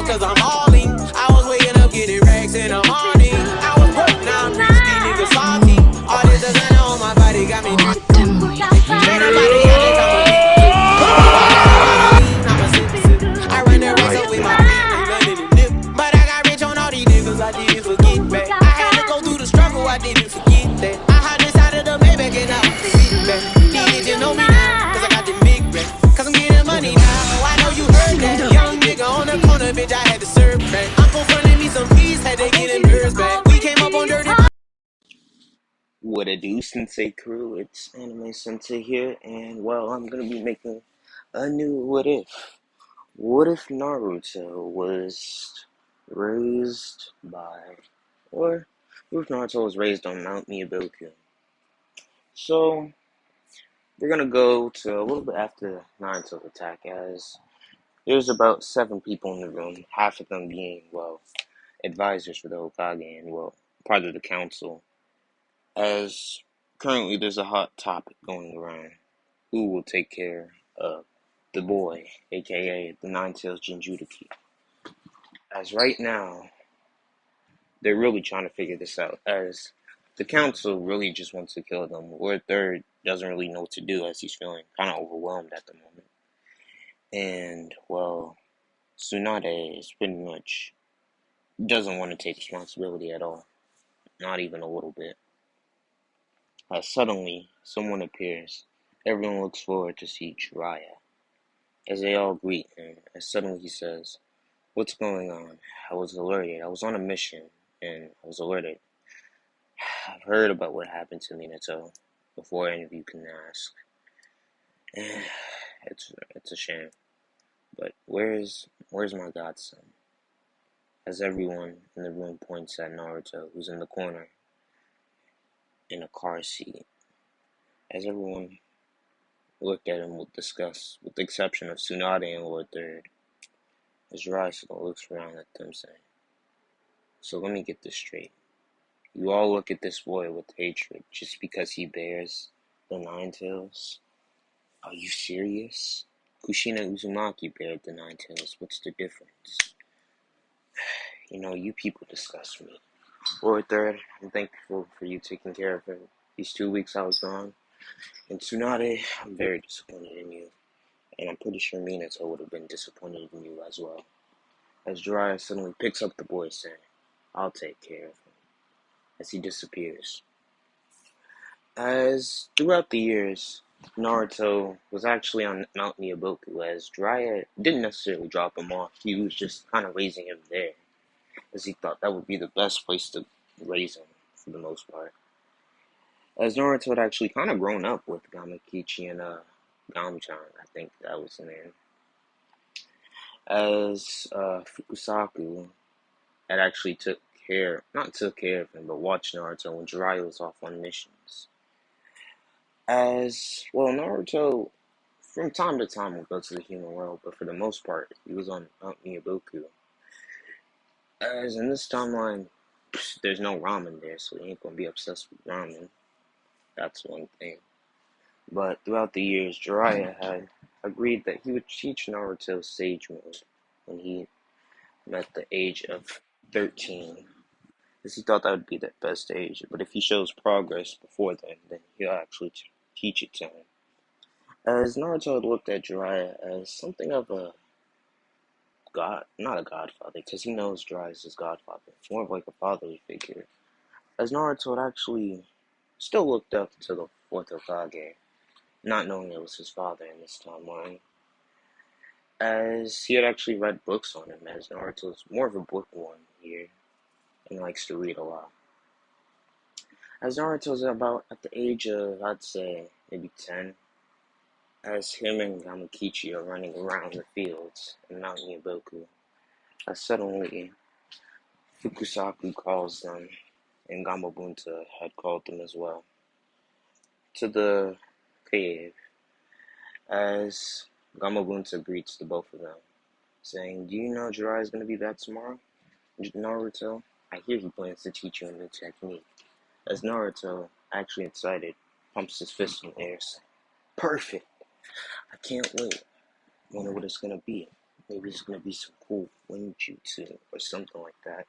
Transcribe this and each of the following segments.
cause I'm all in. I was waking up getting racks in the morning. I was broke, now I'm rich, these niggas salty. All this designer on my body got me dripping. Ain't nobody got it, I'm a I'm a sip. I run the racks up with my team, ain't nothing to nip. But I got rich on all these niggas, I didn't forget back. I had to go through the struggle, I didn't forget that. I had inside of the Maybach and now I sit back. These niggas know me now, cause I got the big racks. Cause I'm getting money now, I know you heard that. Young nigga on the corner, bitch, I had to serve back. Uncle fronted me some peas, had to get them birds back. We came up on dirty. What a do, Sensei crew, it's Anime Sensei here, and well, I'm gonna be making a new what if. What if Naruto was raised by, or what if Naruto was raised on Mount Myoboku? So, we're gonna go to a little bit after Naruto's attack, as there's about 7 people in the room, half of them being, well, advisors for the Hokage and, well, part of the council. As currently there's a hot topic going around. Who will take care of the boy, aka the Nine-Tails Jinchuriki? As right now, they're really trying to figure this out, as the council really just wants to kill them. Lord Third doesn't really know what to do, as he's feeling kind of overwhelmed at the moment. And, well, Tsunade is pretty much doesn't want to take responsibility at all. Not even a little bit. Suddenly, someone appears. Everyone looks forward to see Jiraiya. As they all greet him, as suddenly he says, "What's going on? I was alerted. I was on a mission, and I was alerted. I've heard about what happened to Minato before any of you can ask. It's a shame. But where's my godson?" As everyone in the room points at Naruto, who's in the corner in a car seat. As everyone looked at him with disgust, with the exception of Tsunade and Lord Third. As Jiraiya looks around at them saying, "So let me get this straight. You all look at this boy with hatred just because he bears the Nine Tails? Are you serious? Kushina Uzumaki bared the Nine Tails. What's the difference? You people disgust me. Lord Third, I'm thankful for you taking care of him these 2 weeks I was gone. And Tsunade, I'm very disappointed in you. And I'm pretty sure Minato would have been disappointed in you as well." As Jiraiya suddenly picks up the boy, saying, "I'll take care of him," as he disappears. As throughout the years, Naruto was actually on Mount Myoboku, as Jiraiya didn't necessarily drop him off. He was just kind of raising him there, as he thought that would be the best place to raise him for the most part. As Naruto had actually kind of grown up with Gamakichi and Gamchan, I think that was the name. As Fukusaku had actually not took care of him, but watched Naruto when Jiraiya was off on missions. As, well, Naruto, from time to time, would go to the human world, but for the most part, he was on Mount Myoboku. As in this timeline, there's no ramen there, so he ain't gonna be obsessed with ramen. That's one thing. But throughout the years, Jiraiya had agreed that he would teach Naruto Sage Mode when he met the age of 13, as he thought that would be the best age. But if he shows progress before then he'll actually teach it to him. As Naruto had looked at Jiraiya as something of a god, not a godfather, because he knows Jiraiya is his godfather. It's more of like a fatherly figure. As Naruto had actually still looked up to the fourth Hokage, not knowing it was his father in this timeline. As he had actually read books on him, as Naruto's more of a bookworm here, and likes to read a lot. As Naruto's about at the age of, I'd say, maybe 10, as him and Gamakichi are running around the fields in Mount Myoboku, as suddenly Fukusaku calls them, and Gamabunta had called them as well, to the cave, as Gamabunta greets the both of them, saying, "Do you know Jiraiya's going to be back tomorrow? Naruto, I hear he plans to teach you a new technique." As Naruto, actually excited, pumps his fist in the air, saying, "Perfect! I can't wait. Wonder what it's gonna be." maybe it's gonna be some cool wind jutsu or something like that.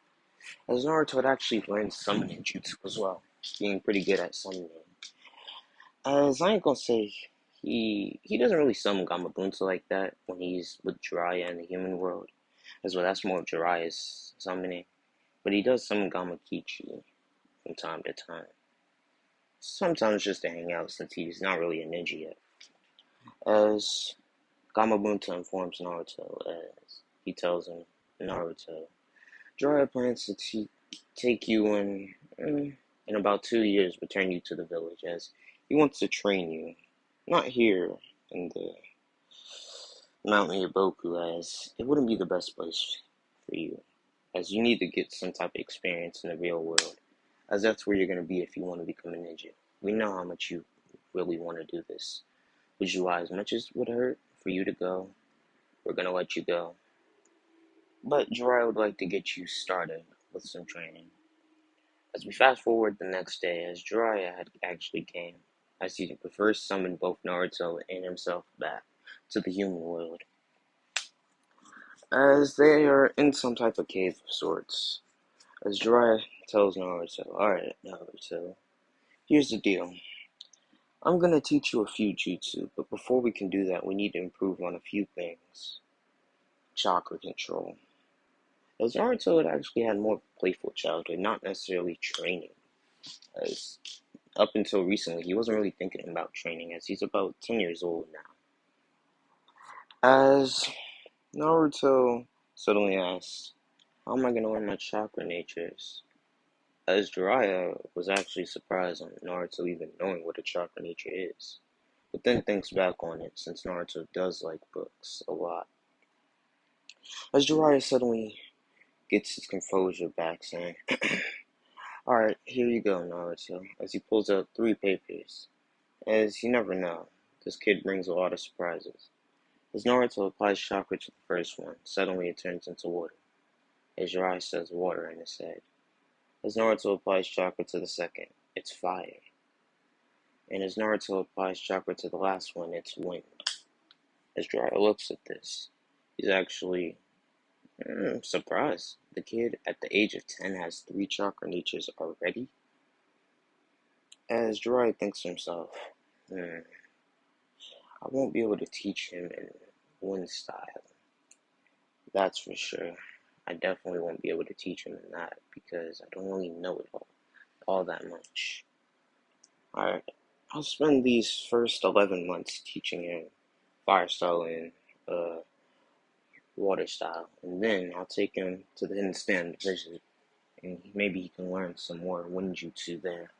As Naruto had actually learned summoning jutsu as well, being pretty good at summoning. As I ain't gonna say he doesn't really summon Gamabunta like that when he's with Jiraiya in the human world, as well that's more of Jiraiya's summoning. But he does summon Gamakichi from time to time. Sometimes just to hang out since he's not really a ninja yet. As Gamabunta informs Naruto as he tells him, Naruto, Jiraiya plans to take you in about 2 years, return you to the village as he wants to train you. Not here in the Mount myoboku as it wouldn't be the best place for you. As you need to get some type of experience in the real world. As that's where you're going to be if you want to become a ninja. We know how much you really want to do this. Would you as much as it would hurt for you to go? We're going to let you go. But Jiraiya would like to get you started with some training. As we fast forward the next day, as Jiraiya had actually came, as he first summoned both Naruto and himself back to the human world. As they are in some type of cave of sorts, as Jiraiya tells Naruto, alright, Naruto, here's the deal. I'm gonna teach you a few jutsu, but before we can do that, we need to improve on a few things. Chakra control. As Naruto had actually had more of a playful childhood, not necessarily training. As up until recently, he wasn't really thinking about training, as he's about 10 years old now. As Naruto suddenly asks, how am I gonna learn my chakra natures? As Jiraiya was actually surprised on Naruto even knowing what a chakra nature is, but then thinks back on it since Naruto does like books a lot. As Jiraiya suddenly gets his composure back, saying, alright, here you go, Naruto, as he pulls out 3 papers. As you never know, this kid brings a lot of surprises. As Naruto applies chakra to the first one, suddenly it turns into water. As Jiraiya says water in his head. As Naruto applies chakra to the second, it's fire. And as Naruto applies chakra to the last one, it's wind. As Jiraiya looks at this, he's actually surprised. The kid at the age of 10 has 3 chakra natures already. As Jiraiya thinks to himself, I won't be able to teach him in wind style. That's for sure. I definitely won't be able to teach him in that because I don't really know it all that much. Alright, I'll spend these first 11 months teaching him fire style and water style, and then I'll take him to the hidden stand to visit, and maybe he can learn some more ninjutsu there.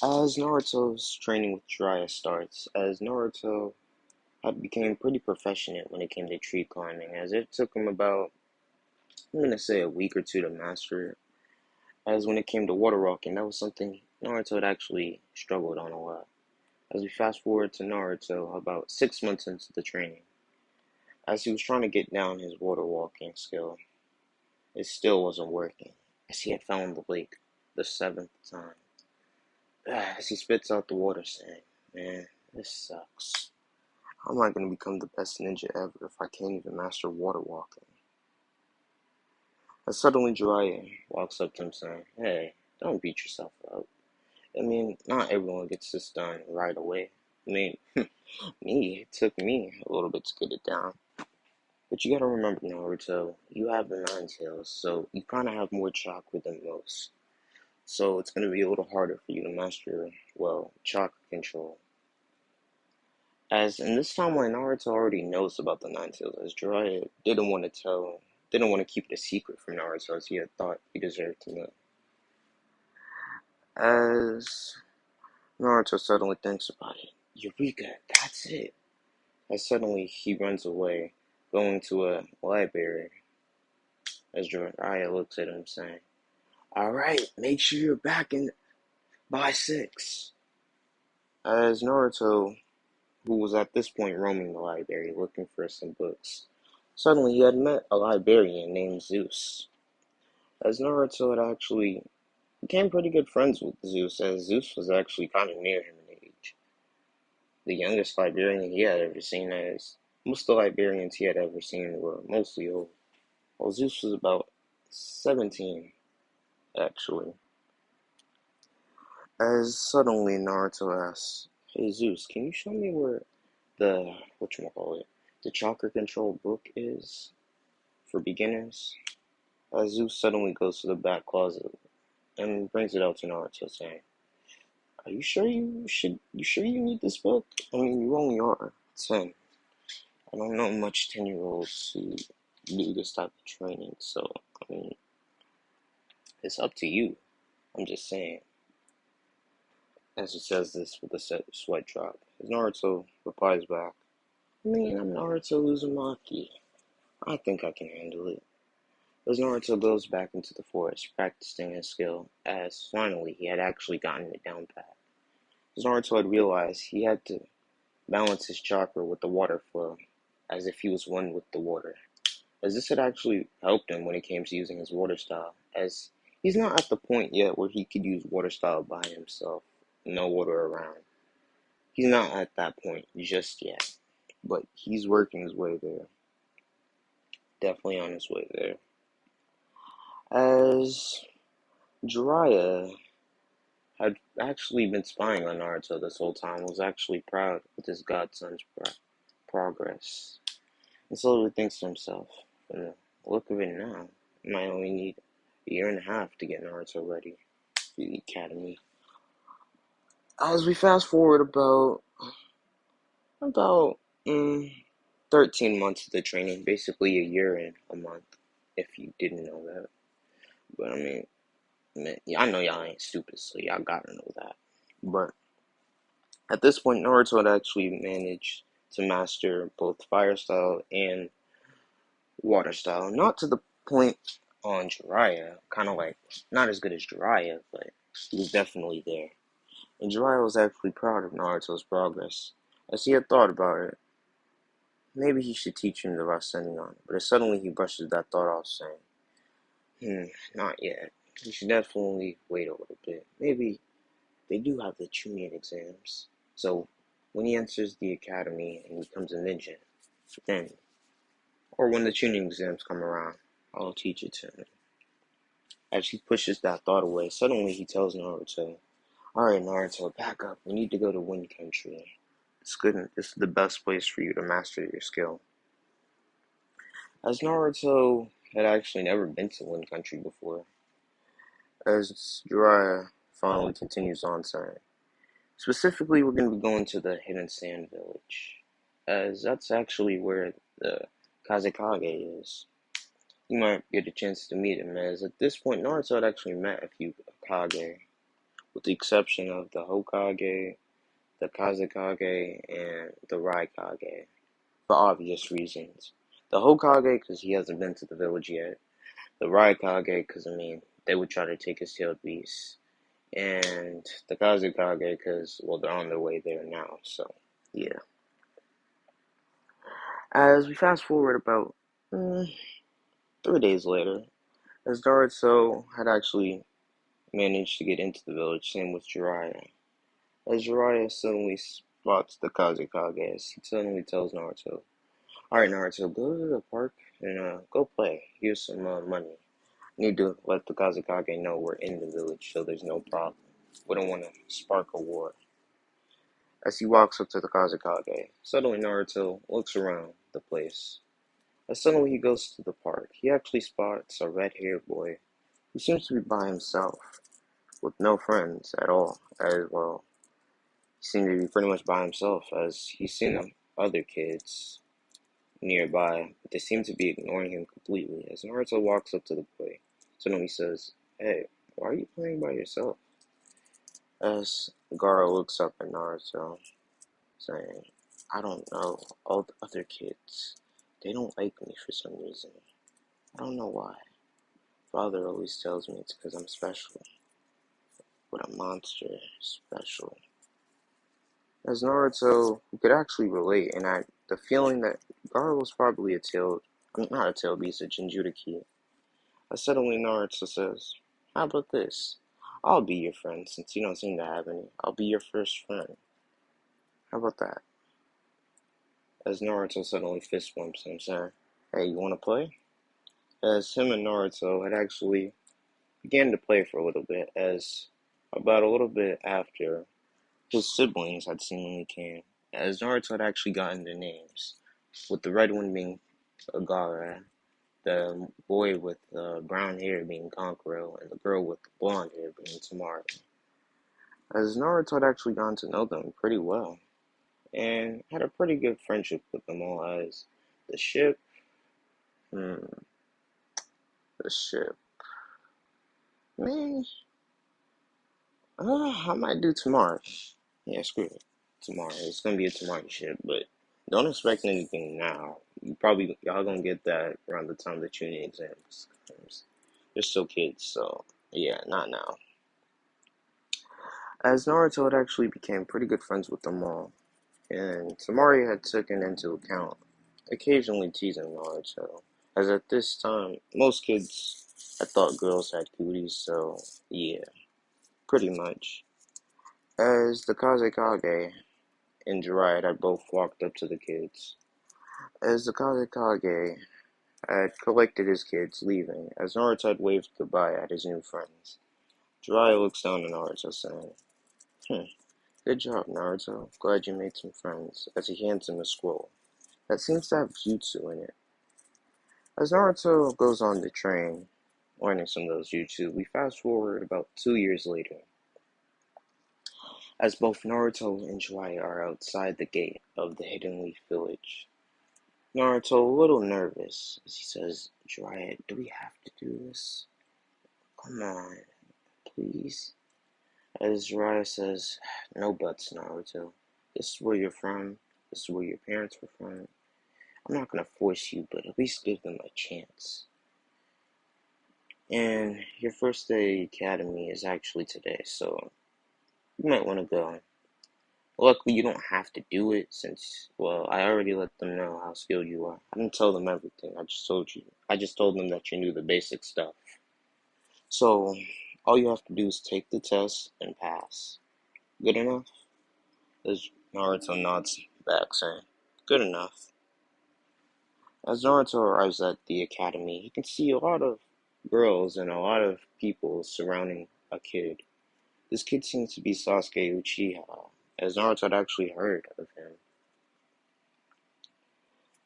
As Naruto's training with Jiraiya starts, as Naruto had became pretty proficient when it came to tree climbing, as it took him about, I'm gonna say, a week or two to master it. As when it came to water walking, that was something Naruto had actually struggled on a lot. As we fast forward to Naruto about 6 months into the training, as he was trying to get down his water walking skill, it still wasn't working, as he had found the lake the 7th time. As he spits out the water saying, man, this sucks. How am I going to become the best ninja ever if I can't even master water walking? As suddenly Jiraiya walks up to him saying, hey, don't beat yourself up. I mean, not everyone gets this done right away. I mean, it took me a little bit to get it down. But you gotta remember, Naruto, you have the 9 tails, so you kinda have more chakra than most. So it's gonna be a little harder for you to master, well, chakra control. As in this timeline, Naruto already knows about the 9 tails, as Jiraiya didn't want to keep it a secret from Naruto, as he had thought he deserved to know. As Naruto suddenly thinks about it, Eureka, that's it. As suddenly he runs away, going to a library. As Jiraiya looks at him, saying, alright, make sure you're back in by 6. As Naruto, who was at this point roaming the library looking for some books, suddenly he had met a librarian named Zeus. As Naruto had actually became pretty good friends with Zeus, as Zeus was actually kind of near him in age. The youngest librarian he had ever seen, as Most of the Liberians he had ever seen were mostly old, while Zeus was about 17, actually. As suddenly Naruto asks, "Hey Zeus, can you show me where the whatchamacallit, the chakra control book is for beginners?" As Zeus suddenly goes to the back closet and brings it out to Naruto, saying, "Are you sure you sure you need this book? I mean, you only are 10. I don't know much 10-year-olds who do this type of training, so I mean, it's up to you. I'm just saying." As he says this with a sweat drop, as Naruto replies back, "I mean, I'm Naruto Uzumaki. I think I can handle it." As Naruto goes back into the forest, practicing his skill, as finally he had actually gotten it down pat. As Naruto had realized he had to balance his chakra with the water flow, as if he was one with the water. As this had actually helped him when it came to using his water style, as he's not at the point yet where he could use water style by himself, no water around. He's not at that point just yet, but he's working his way there. Definitely on his way there. As Jiraiya had actually been spying on Naruto this whole time, was actually proud with his godson's progress. And slowly thinks to himself, from the look of it now, I might only need a year and a half to get Naruto ready for the academy. As we fast forward about 13 months of the training, basically a year and a month, if you didn't know that. But I mean, man, I know y'all ain't stupid, so y'all gotta know that. But at this point, Naruto had actually managed to master both fire style and water style. Not to the point on Jiraiya, kind of like, not as good as Jiraiya, but he was definitely there. And Jiraiya was actually proud of Naruto's progress, as he had thought about it. Maybe he should teach him the Rasengan, but as suddenly he brushes that thought off, saying, not yet. You should definitely wait a little bit. Maybe they do have the Chunin exams. So when he enters the academy and becomes a ninja, then, or when the Chunin exams come around, I'll teach it to him." As he pushes that thought away, suddenly he tells Naruto, "Alright, Naruto, back up. We need to go to Wind Country. It's good. This is the best place for you to master your skill." As Naruto had actually never been to Wind Country before, as Jiraiya finally continues on saying, "Specifically, we're going to be going to the Hidden Sand Village, as that's actually where the Kazekage is. You might get a chance to meet him, as at this point, Naruto had actually met a few Kage, with the exception of the Hokage, the Kazekage, and the Raikage, for obvious reasons. The Hokage, because he hasn't been to the village yet. The Raikage, because, I mean, they would try to take his tailed beast. And the Kazekage, because, well, they're on their way there now, so, yeah. As we fast forward about 3 days later, as Naruto had actually managed to get into the village, same with Jiraiya. As Jiraiya suddenly spots the Kazekage, he suddenly tells Naruto, "Alright, Naruto, go to the park and go play. Here's some money. Need to let the Kazekage know we're in the village, so there's no problem. We don't want to spark a war." As he walks up to the Kazekage, suddenly Naruto looks around the place. As suddenly he goes to the park, he actually spots a red-haired boy who seems to be by himself, with no friends at all, as well. He seemed to be pretty much by himself, as he's seen other kids nearby, but they seem to be ignoring him completely. As Naruto walks up to the boy, suddenly he says, "Hey, why are you playing by yourself?" As Gaara looks up at Naruto, saying, "I don't know, all the other kids, they don't like me for some reason. I don't know why. Father always tells me it's because I'm special, but a monster special." As Naruto, who could actually relate, and the feeling that Gaara was probably not a tailed beast, a Jinchuriki. As suddenly Naruto says, "How about this? I'll be your friend, since you don't seem to have any. I'll be your first friend. How about that?" as Naruto suddenly fist bumps him, saying, "Hey, you want to play?" As him and Naruto had actually began to play for a little bit, as about a little bit after his siblings had seemingly came, as Naruto had actually gotten their names, with the red one being Agara, the boy with brown hair being Kankuro, and the girl with the blonde hair being Tamara. As Naruto had actually gotten to know them pretty well, and had a pretty good friendship with them all, as the ship, hmm, the ship, man, I might do tomorrow. Yeah, screw it. Tomorrow. It's gonna be a tomorrow ship, but don't expect anything now. Y'all gonna get that around the time that you need exams. 'Cause you're still kids, so yeah, not now. As Naruto had actually became pretty good friends with them all, and Tamari had taken into account occasionally teasing Naruto, as at this time most kids had thought girls had cooties, so yeah, pretty much. As the Kazekage and Jiraiya had both walked up to the kids. As the Kazekage had collected his kids, leaving, as Naruto had waved goodbye at his new friends, Jiraiya looks down at Naruto, saying, good job, Naruto. Glad you made some friends, as he hands him a scroll that seems to have jutsu in it. As Naruto goes on the train, learning some of those jutsu, we fast forward about 2 years later, as both Naruto and Jiraiya are outside the gate of the Hidden Leaf Village. Naruto a little nervous as he says, Jiraiya, do we have to do this? Come on, please. As Jiraiya says, no buts, Naruto. This is where you're from. This is where your parents were from. I'm not going to force you, but at least give them a chance. And your first day academy is actually today, so you might want to go. Luckily, you don't have to do it since, well, I already let them know how skilled you are. I didn't tell them everything. I just told you. I just told them that you knew the basic stuff. So, all you have to do is take the test and pass. Good enough? As Naruto nods back, saying, good enough. As Naruto arrives at the academy, he can see a lot of girls and a lot of people surrounding a kid. This kid seems to be Sasuke Uchiha, as Naruto had actually heard of him.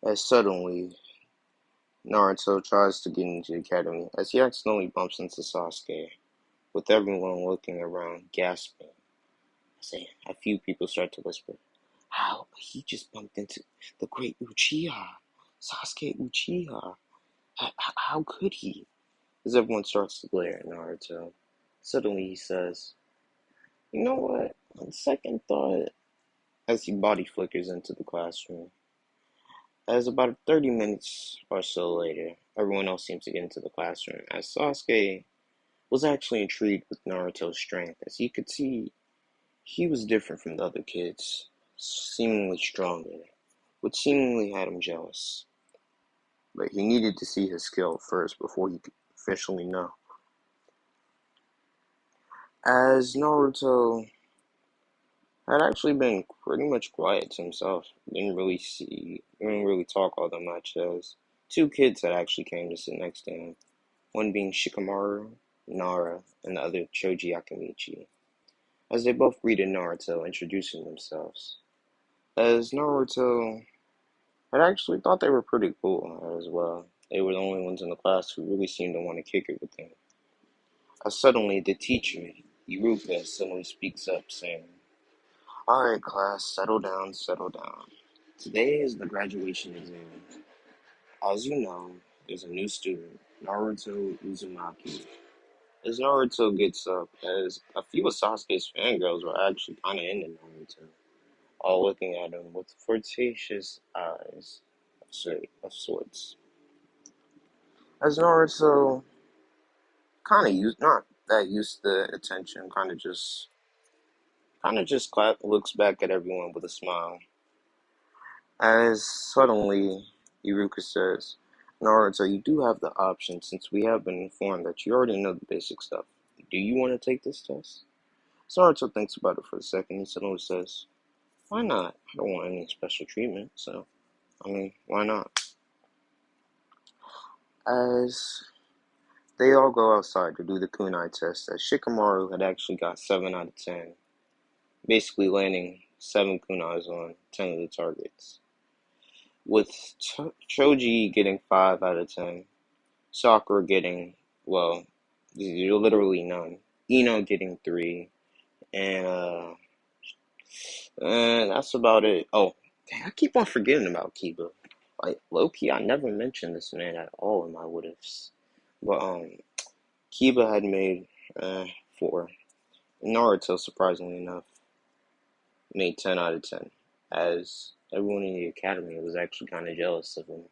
As suddenly, Naruto tries to get into the academy, as he accidentally bumps into Sasuke, with everyone looking around, gasping. A few people start to whisper, how? He just bumped into the great Uchiha, Sasuke Uchiha. How could he? As everyone starts to glare at Naruto, suddenly he says, you know what? On second thought, as he body flickers into the classroom. As about 30 minutes or so later, everyone else seems to get into the classroom, as Sasuke was actually intrigued with Naruto's strength, as you could see he was different from the other kids, seemingly stronger, which seemingly had him jealous. But he needed to see his skill first before he could officially know. As Naruto had actually been pretty much quiet to himself, didn't really talk all that much, as two kids had actually came to sit next to him, one being Shikamaru, Nara, and the other Choji Akamichi, as they both greeted Naruto, introducing themselves. As Naruto had actually thought they were pretty cool as well. They were the only ones in the class who really seemed to want to kick it with him. As suddenly the teacher, Iruka, suddenly speaks up, saying, alright class, settle down, settle down. Today is the graduation exam. As you know, there's a new student, Naruto Uzumaki. As Naruto gets up, as a few of Sasuke's fangirls were actually kind of into Naruto, all looking at him with flirtatious eyes of sorts. As Naruto not that used to the attention, looks back at everyone with a smile. As suddenly, Iruka says, Naruto, you do have the option since we have been informed that you already know the basic stuff. Do you want to take this test? So Naruto thinks about it for a second. He suddenly says, why not? I don't want any special treatment, so I mean, why not? As they all go outside to do the kunai test, as Shikamaru had actually got 7 out of 10, basically landing 7 kunais on 10 of the targets. With Choji getting 5 out of 10, Sakura getting, well, literally none, Ino getting 3, and that's about it. Oh, dang, I keep on forgetting about Kiba. Like, low-key, I never mentioned this man at all in my what-ifs. But, Kiba had made, 4. Naruto, surprisingly enough, made 10 out of 10, as everyone in the academy was actually kind of jealous of him.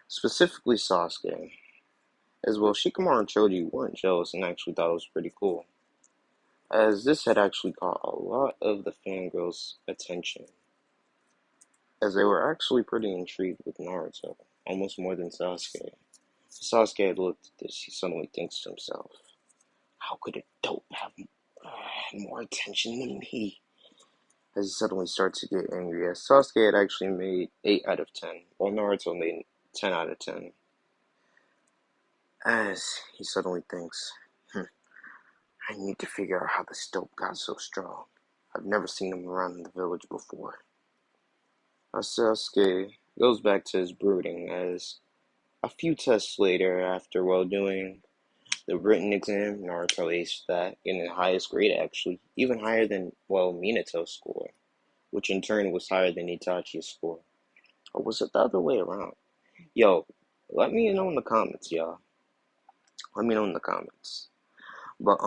Specifically Sasuke. As well, Shikamaru and Choji weren't jealous and actually thought it was pretty cool, as this had actually caught a lot of the fangirls' attention, as they were actually pretty intrigued with Naruto, almost more than Sasuke. Sasuke had looked at this, he suddenly thinks to himself, how could a dope have more attention than me? As he suddenly starts to get angry, as Sasuke had actually made 8 out of 10, while Naruto made 10 out of 10. As he suddenly thinks, I need to figure out how this dope got so strong. I've never seen him around the village before. As Sasuke goes back to his brooding, as a few tests later, after doing the written exam, Naruto aced that, getting the highest grade actually, even higher than, Minato's score, which in turn was higher than Itachi's score. Or was it the other way around? Yo, let me know in the comments, y'all. Let me know in the comments. But,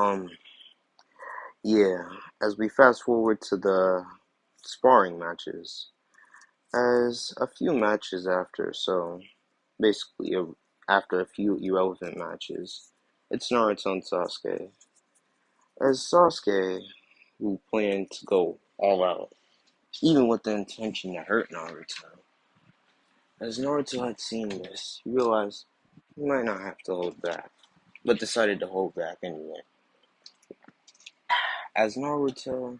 yeah, as we fast forward to the sparring matches, as a few matches after, so basically after a few irrelevant matches, it's Naruto and Sasuke. As Sasuke, who planned to go all out, even with the intention to hurt Naruto. As Naruto had seen this, he realized he might not have to hold back, but decided to hold back anyway. As Naruto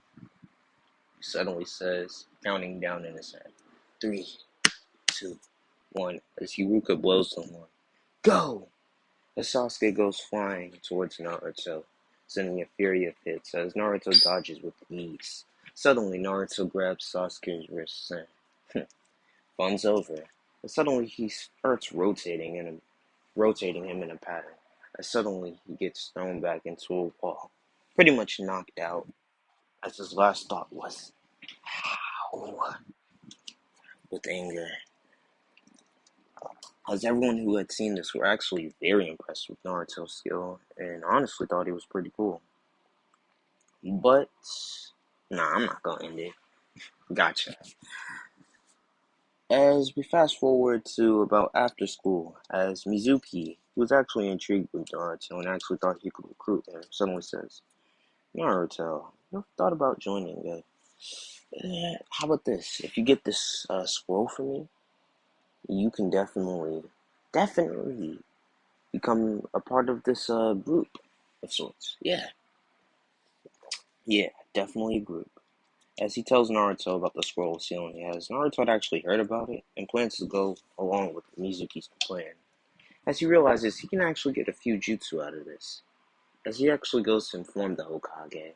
suddenly says, counting down in his head, 3, 2, 1, as Hiruka blows someone, go! As Sasuke goes flying towards Naruto, sending a fury of hits as Naruto dodges with ease. Suddenly, Naruto grabs Sasuke's wrist and fun's over. And suddenly, he starts rotating him in a pattern. As suddenly, he gets thrown back into a wall, pretty much knocked out. As his last thought was, "How?" with anger. As everyone who had seen this were actually very impressed with Naruto's skill and honestly thought he was pretty cool. But, nah, I'm not gonna end it. Gotcha. As we fast forward to about after school, as Mizuki, who was actually intrigued with Naruto and actually thought he could recruit him, suddenly says, Naruto, you ever thought about joining how about this? If you get this scroll for me, you can definitely become a part of this group of sorts. Yeah, definitely a group. As he tells Naruto about the scroll ceiling he has, Naruto had actually heard about it and plans to go along with Mizuki's plan. As he realizes he can actually get a few jutsu out of this, as he actually goes to inform the Hokage,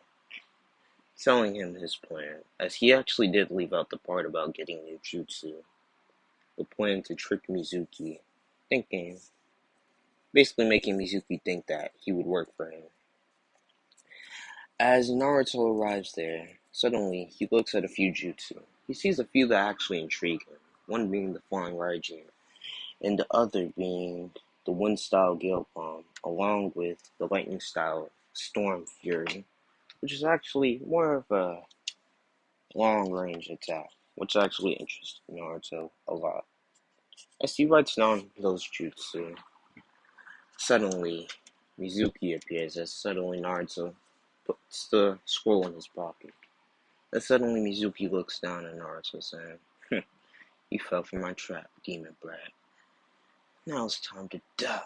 telling him his plan, as he actually did leave out the part about getting new jutsu, the plan to trick Mizuki, basically making Mizuki think that he would work for him. As Naruto arrives there, suddenly he looks at a few jutsu. He sees a few that actually intrigue him, one being the Flying Raijin, and the other being the Wind-style Gale Palm, along with the Lightning-style Storm Fury, which is actually more of a long-range attack, which actually interests Naruto a lot. As he writes down those jutsu, suddenly Mizuki appears as suddenly Naruto puts the scroll in his pocket. As suddenly Mizuki looks down at Naruto saying, you fell for my trap, demon brat. Now it's time to die.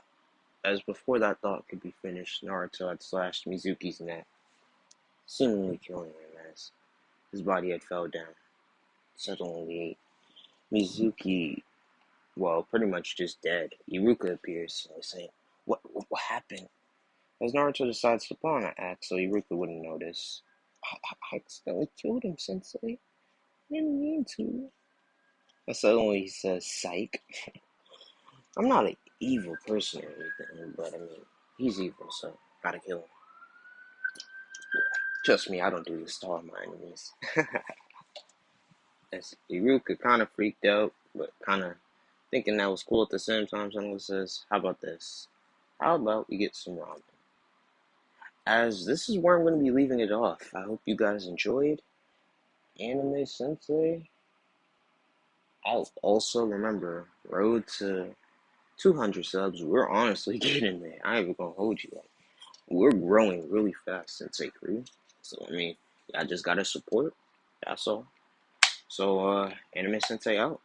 As before that thought could be finished, Naruto had slashed Mizuki's neck, seemingly killing him as his body had fell down. Suddenly, Mizuki, well, pretty much just dead. Iruka appears, saying, what happened? As Naruto decides to pawn an axe so Iruka wouldn't notice. I accidentally killed him, Sensei. I didn't mean to. And suddenly he says, psych. I'm not an evil person or anything, but I mean, he's evil, so gotta kill him. Trust me, I don't do this to all my enemies. As Iruka kind of freaked out, but kind of thinking that was cool at the same time, someone says, how about this? How about we get some ramen? As this is where I'm going to be leaving it off. I hope you guys enjoyed. Anime Sensei out. Also, remember, road to 200 subs. We're honestly getting there. I ain't even gonna hold you. Like, we're growing really fast, Sensei Crew. So, I mean, I just gotta support. That's all. So, Anime Sensei out.